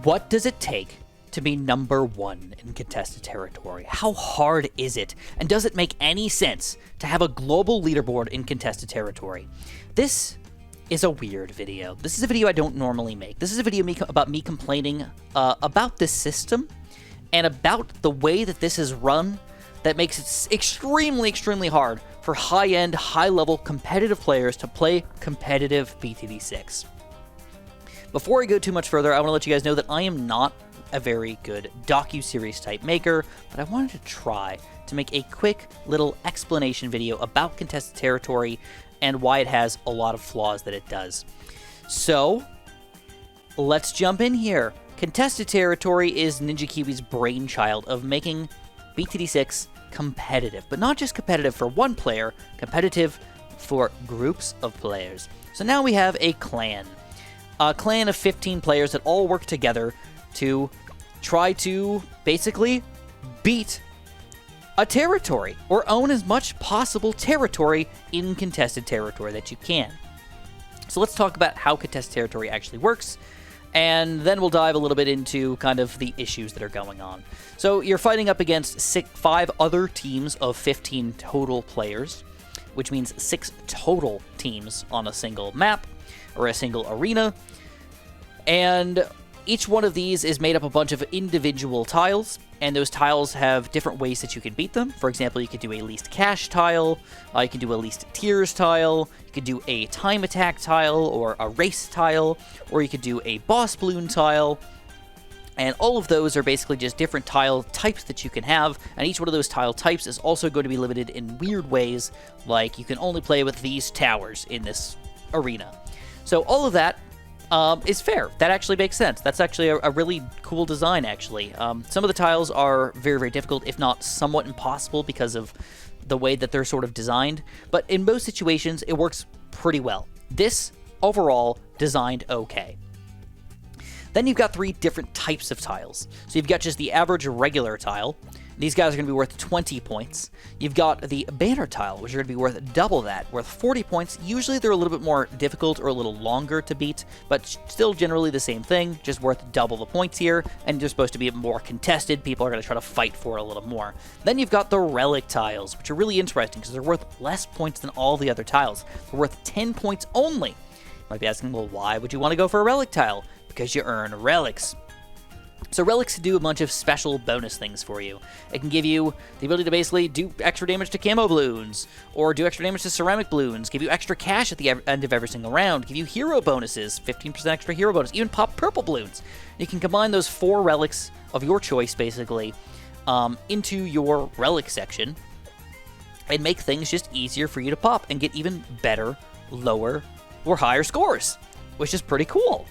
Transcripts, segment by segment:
What does it take to be #1 in contested territory? How hard is it? And does it make any sense to have a global leaderboard in contested territory? This is a weird video. This is a video I don't normally make. This is a video about me complaining about this system and about the way that this is run that makes it extremely, extremely hard for high-end, high-level competitive players to play competitive BTD6. Before I go too much further, I want to let you guys know that I am not a very good docu-series type maker, but I wanted to try to make a quick little explanation video about contested territory and why it has a lot of flaws that it does. So, let's jump in here. Contested territory is Ninja Kiwi's brainchild of making BTD6 competitive, but not just competitive for one player, competitive for groups of players. So now we have a clan of 15 players that all work together to try to basically beat a territory or own as much possible territory in contested territory that you can. So let's talk about how contested territory actually works, and then we'll dive a little bit into kind of the issues that are going on. So you're fighting up against 5 other teams of 15 total players, which means 6 total teams on a single map or a single arena. And each one of these is made up of a bunch of individual tiles, and those tiles have different ways that you can beat them. For example, you could do a least cash tile, you can do a least tiers tile, you could do a time attack tile, or a race tile, or you could do a boss balloon tile. And all of those are basically just different tile types that you can have, and each one of those tile types is also going to be limited in weird ways, like you can only play with these towers in this arena. So all of that is fair. That actually makes sense. That's actually a really cool design, actually. Some of the tiles are very, very difficult, if not somewhat impossible, because of the way that they're sort of designed. But in most situations, it works pretty well. This, overall, designed okay. Then you've got 3 different types of tiles. So you've got just the average regular tile. These guys are going to be worth 20 points. You've got the banner tile, which are going to be worth double that, worth 40 points. Usually they're a little bit more difficult or a little longer to beat, but still generally the same thing, just worth double the points here, and they're supposed to be more contested. People are going to try to fight for a little more. Then you've got the relic tiles, which are really interesting because they're worth less points than all the other tiles. They're worth 10 points only. You might be asking, well, why would you want to go for a relic tile? Because you earn relics. So relics do a bunch of special bonus things for you. It can give you the ability to basically do extra damage to camo balloons, or do extra damage to ceramic balloons, give you extra cash at the end of every single round, give you hero bonuses, 15% extra hero bonus, even pop purple balloons. You can combine those 4 relics of your choice, basically, into your relic section, and make things just easier for you to pop and get even better, lower, or higher scores, which is pretty cool.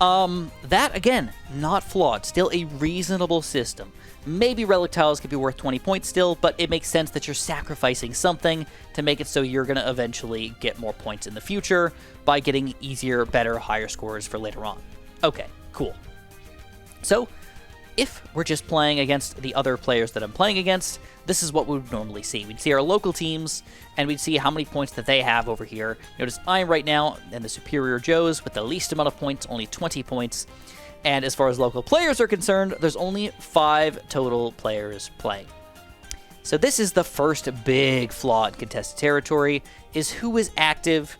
That, again, not flawed. Still a reasonable system. Maybe relic tiles could be worth 20 points still, but it makes sense that you're sacrificing something to make it so you're going to eventually get more points in the future by getting easier, better, higher scores for later on. Okay, cool. So, if we're just playing against the other players that I'm playing against, this is what we would normally see. We'd see our local teams, and we'd see how many points that they have over here. Notice I'm right now in the superior Joes with the least amount of points, only 20 points. And as far as local players are concerned, there's only 5 total players playing. So this is the first big flaw in contested territory, is who is active,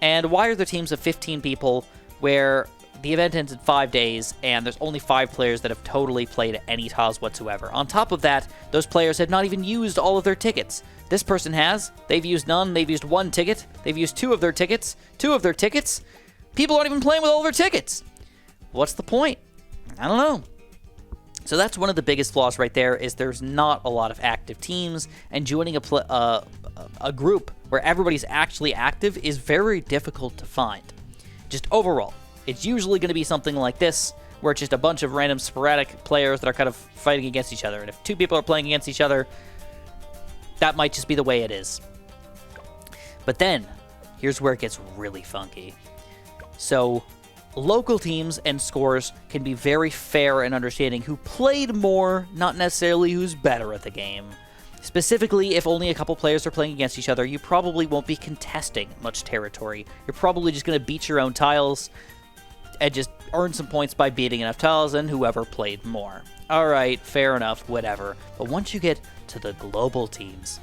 and why are there teams of 15 people where the event ends in 5 days, and there's only 5 players that have totally played any tiles whatsoever. On top of that, those players have not even used all of their tickets. This person has. They've used none. They've used 1 ticket. They've used 2 of their tickets. 2 of their tickets. People aren't even playing with all their tickets. What's the point? I don't know. So that's one of the biggest flaws right there, is there's not a lot of active teams, and joining a group where everybody's actually active is very difficult to find. Just overall. It's usually going to be something like this, where it's just a bunch of random sporadic players that are kind of fighting against each other. And if 2 people are playing against each other, that might just be the way it is. But then, here's where it gets really funky. So, local teams and scores can be very fair in understanding who played more, not necessarily who's better at the game. Specifically, if only a couple players are playing against each other, you probably won't be contesting much territory. You're probably just going to beat your own tiles, and just earn some points by beating enough tiles and whoever played more. Alright, fair enough, whatever. But once you get to the global teams,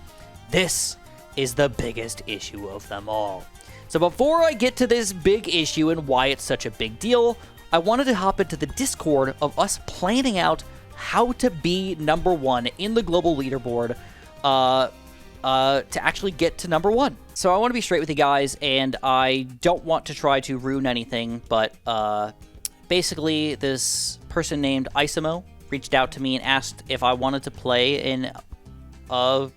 this is the biggest issue of them all. So before I get to this big issue and why it's such a big deal, I wanted to hop into the Discord of us planning out how to be number 1 in the global leaderboard to actually get to number 1. So I want to be straight with you guys, and I don't want to try to ruin anything, but basically this person named Isomo reached out to me and asked if I wanted to play in a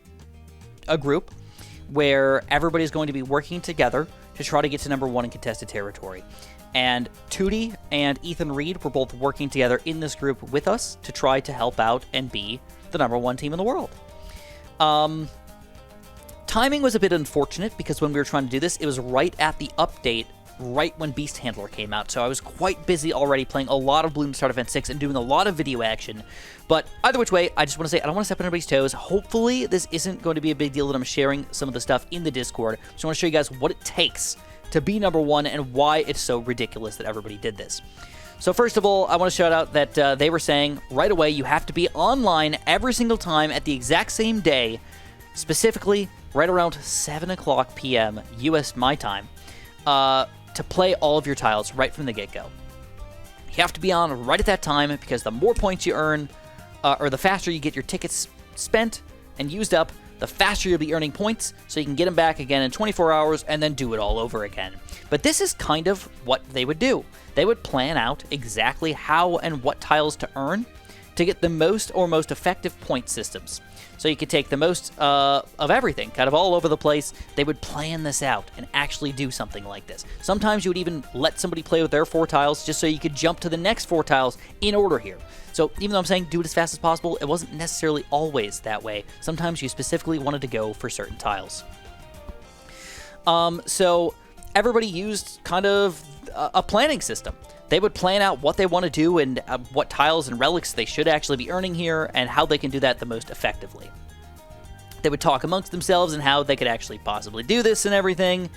group where everybody's going to be working together to try to get to number 1 in contested territory. And Tootie and Ethan Reed were both working together in this group with us to try to help out and be the number 1 team in the world. Timing was a bit unfortunate because when we were trying to do this, it was right at the update, right when Beast Handler came out. So I was quite busy already playing a lot of Bloons Start Event 6 and doing a lot of video action. But either which way, I just want to say I don't want to step on anybody's toes. Hopefully this isn't going to be a big deal that I'm sharing some of the stuff in the Discord. So I want to show you guys what it takes to be number 1 and why it's so ridiculous that everybody did this. So first of all, I want to shout out that they were saying right away you have to be online every single time at the exact same day, specifically right around 7 o'clock p.m. US my time, to play all of your tiles right from the get-go. You have to be on right at that time because the more points you earn, or the faster you get your tickets spent and used up, the faster you'll be earning points, so you can get them back again in 24 hours and then do it all over again. But this is kind of what they would do. They would plan out exactly how and what tiles to earn to get the most effective point systems. So you could take the most of everything, kind of all over the place. They would plan this out and actually do something like this. Sometimes you would even let somebody play with their 4 tiles just so you could jump to the next 4 tiles in order here. So even though I'm saying do it as fast as possible, it wasn't necessarily always that way. Sometimes you specifically wanted to go for certain tiles. So everybody used kind of a planning system. They would plan out what they want to do and what tiles and relics they should actually be earning here and how they can do that the most effectively. They would talk amongst themselves and how they could actually possibly do this and everything.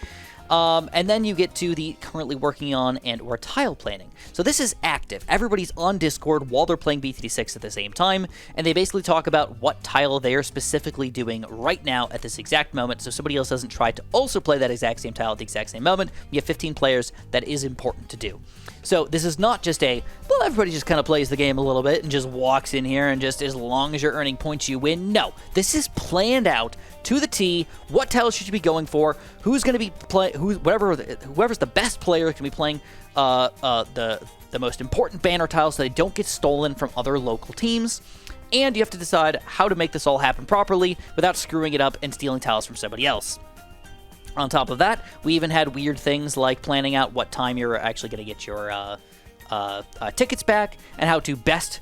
And then you get to the currently working on and or tile planning. So this is active. Everybody's on Discord while they're playing BTD6 at the same time, and they basically talk about what tile they are specifically doing right now at this exact moment, so somebody else doesn't try to also play that exact same tile at the exact same moment. You have 15 players. That is important to do. So this is not just well, everybody just kind of plays the game a little bit and just walks in here and just as long as you're earning points, you win. No, this is planned out to the T. What tiles should you be going for? Who's going to be playing? Whoever's the best player can be playing the most important banner tiles so they don't get stolen from other local teams. And you have to decide how to make this all happen properly without screwing it up and stealing tiles from somebody else. On top of that, we even had weird things like planning out what time you're actually going to get your tickets back and how to best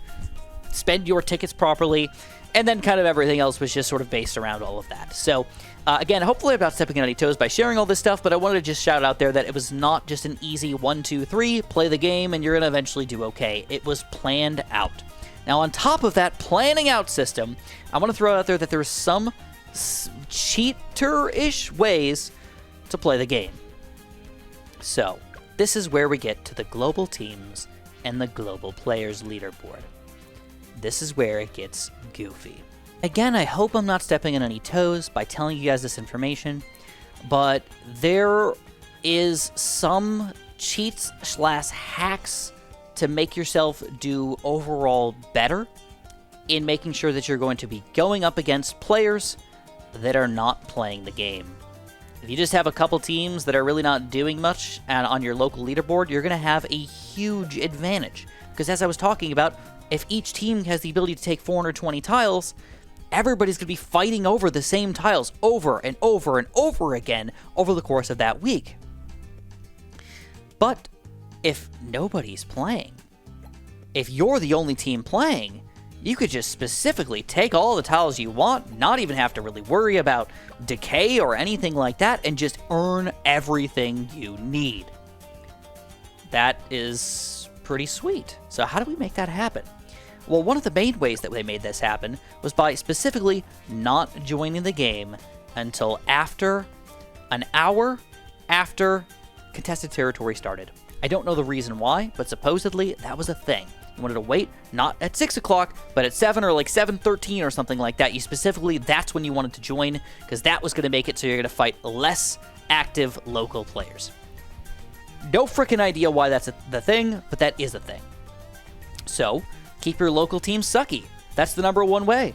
spend your tickets properly. And then kind of everything else was just sort of based around all of that. So, again, hopefully I'm not stepping on any toes by sharing all this stuff, but I wanted to just shout out there that it was not just an easy 1, 2, 3, play the game, and you're going to eventually do okay. It was planned out. Now, on top of that planning out system, I want to throw out there that there's some cheater-ish ways to play the game. So, this is where we get to the global teams and the global players leaderboard. This is where it gets goofy. Again, I hope I'm not stepping on any toes by telling you guys this information, but there is some cheats/hacks to make yourself do overall better in making sure that you're going to be going up against players that are not playing the game. If you just have a couple teams that are really not doing much and on your local leaderboard, you're going to have a huge advantage. Because as I was talking about, if each team has the ability to take 420 tiles, everybody's going to be fighting over the same tiles over and over and over again over the course of that week. But if nobody's playing, if you're the only team playing, you could just specifically take all the tiles you want, not even have to really worry about decay or anything like that, and just earn everything you need. That is pretty sweet. So how do we make that happen? Well, one of the main ways that they made this happen was by specifically not joining the game until after an hour after contested territory started. I don't know the reason why, but supposedly that was a thing. You wanted to wait, not at 6 o'clock, but at 7 or like 7:13 or something like that. That's when you wanted to join, because that was going to make it so you're going to fight less active local players. No freaking idea why that's the thing, but that is a thing. So, keep your local team sucky. That's the number one way.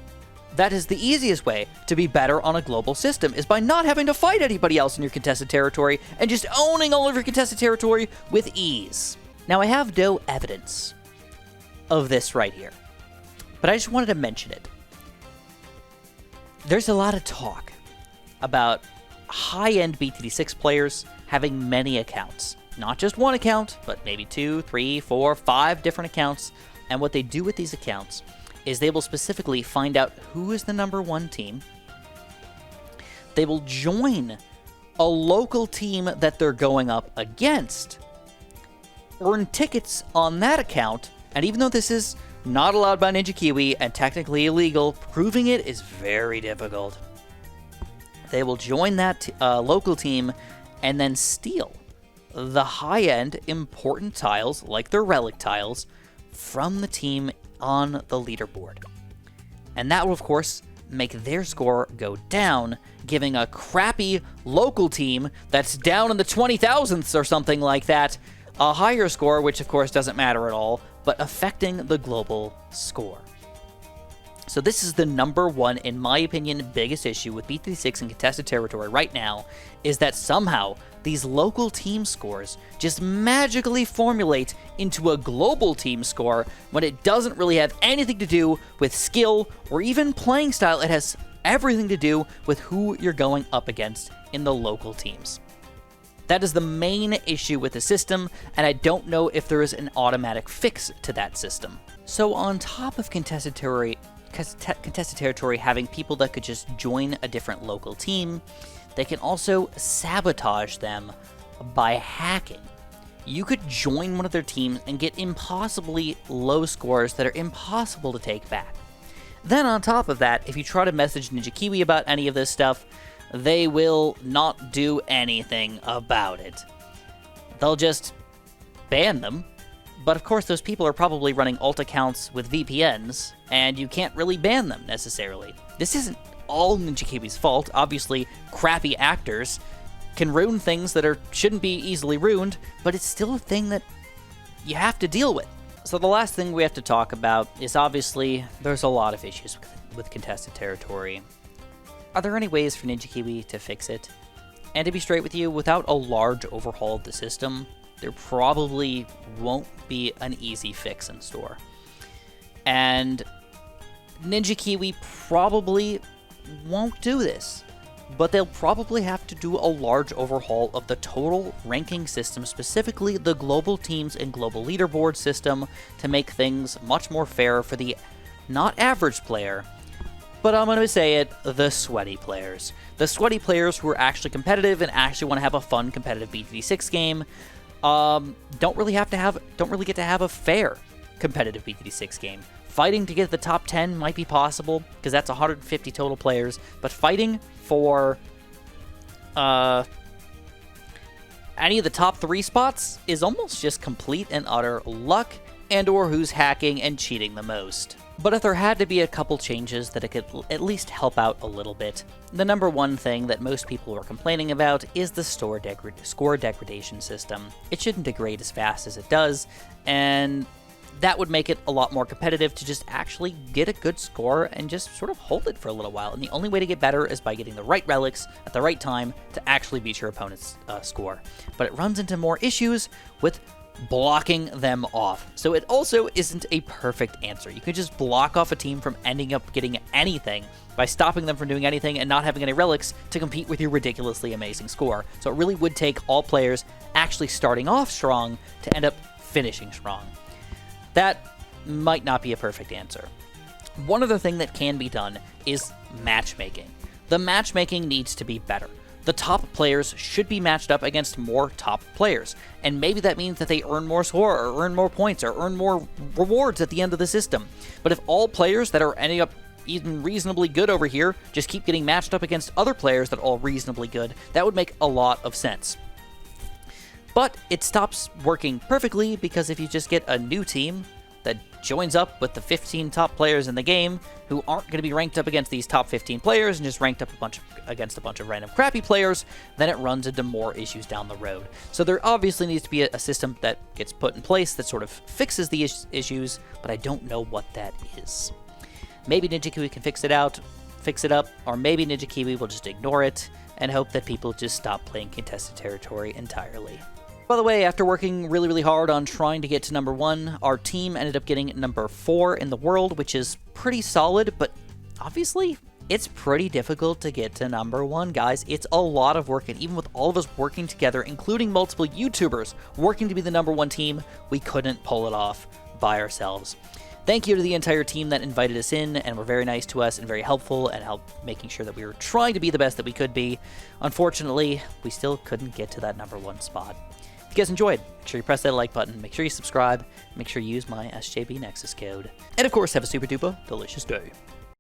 That is the easiest way to be better on a global system, is by not having to fight anybody else in your contested territory and just owning all of your contested territory with ease. Now, I have no evidence of this right here, but I just wanted to mention it. There's a lot of talk about high-end BTD6 players having many accounts. Not just one account, but maybe 2, 3, 4, 5 different accounts. And what they do with these accounts is they will specifically find out who is the number one team. They will join a local team that they're going up against, earn tickets on that account, and even though this is not allowed by Ninja Kiwi and technically illegal, proving it is very difficult. They will join that local team and then steal the high-end important tiles, like their relic tiles, from the team on the leaderboard. And that will, of course, make their score go down, giving a crappy local team that's down in the 20,000ths or something like that a higher score, which of course doesn't matter at all, but affecting the global score. So this is the number one, in my opinion, biggest issue with BT6 and contested territory right now, is that somehow these local team scores just magically formulate into a global team score when it doesn't really have anything to do with skill or even playing style. It has everything to do with who you're going up against in the local teams. That is the main issue with the system, and I don't know if there is an automatic fix to that system. So on top of contested territory having people that could just join a different local team, they can also sabotage them by hacking. You could join one of their teams and get impossibly low scores that are impossible to take back. Then on top of that, if you try to message Ninja Kiwi about any of this stuff, they will not do anything about it. They'll just ban them. But of course, those people are probably running alt accounts with VPNs, and you can't really ban them necessarily. This isn't all Ninja Kiwi's fault. Obviously, crappy actors can ruin things that shouldn't be easily ruined, but it's still a thing that you have to deal with. So the last thing we have to talk about is, obviously, there's a lot of issues with contested territory. Are there any ways for Ninja Kiwi to fix it? And to be straight with you, without a large overhaul of the system, there probably won't be an easy fix in store. And Ninja Kiwi probably won't do this, but they'll probably have to do a large overhaul of the total ranking system, specifically the global teams and global leaderboard system, to make things much more fair for the not average player, but I'm going to say it, the sweaty players. The sweaty players who are actually competitive and actually want to have a fun competitive BTD6 game, don't really get to have a fair competitive BTD6 game. Fighting to get the top 10 might be possible, because that's 150 total players, but fighting for any of the top 3 spots is almost just complete and utter luck and or who's hacking and cheating the most. But if there had to be a couple changes that it could at least help out a little bit, the number one thing that most people were complaining about is the score degradation system. It shouldn't degrade as fast as it does, and that would make it a lot more competitive to just actually get a good score and just sort of hold it for a little while. And the only way to get better is by getting the right relics at the right time to actually beat your opponent's score. But it runs into more issues with blocking them off. So it also isn't a perfect answer. You could just block off a team from ending up getting anything by stopping them from doing anything and not having any relics to compete with your ridiculously amazing score. So it really would take all players actually starting off strong to end up finishing strong. That might not be a perfect answer. One other thing that can be done is matchmaking. The matchmaking needs to be better. The top players should be matched up against more top players, and maybe that means that they earn more score, or earn more points, or earn more rewards at the end of the system. But if all players that are ending up even reasonably good over here just keep getting matched up against other players that are all reasonably good, that would make a lot of sense. But it stops working perfectly because if you just get a new team that joins up with the 15 top players in the game who aren't going to be ranked up against these top 15 players and just ranked up against a bunch of random crappy players, then it runs into more issues down the road. So there obviously needs to be a system that gets put in place that sort of fixes the issues, but I don't know what that is. Maybe Ninja Kiwi can fix it up, or maybe Ninja Kiwi will just ignore it and hope that people just stop playing contested territory entirely. By the way, after working really, really hard on trying to get to number 1, our team ended up getting number 4 in the world, which is pretty solid, but obviously, it's pretty difficult to get to number 1, guys. It's a lot of work, and even with all of us working together, including multiple YouTubers working to be the number 1 team, we couldn't pull it off by ourselves. Thank you to the entire team that invited us in and were very nice to us and very helpful and helped making sure that we were trying to be the best that we could be. Unfortunately, we still couldn't get to that number 1 spot. If you guys enjoyed, make sure you press that like button, make sure you subscribe, make sure you use my SJB Nexus code. And of course, have a super duper delicious day.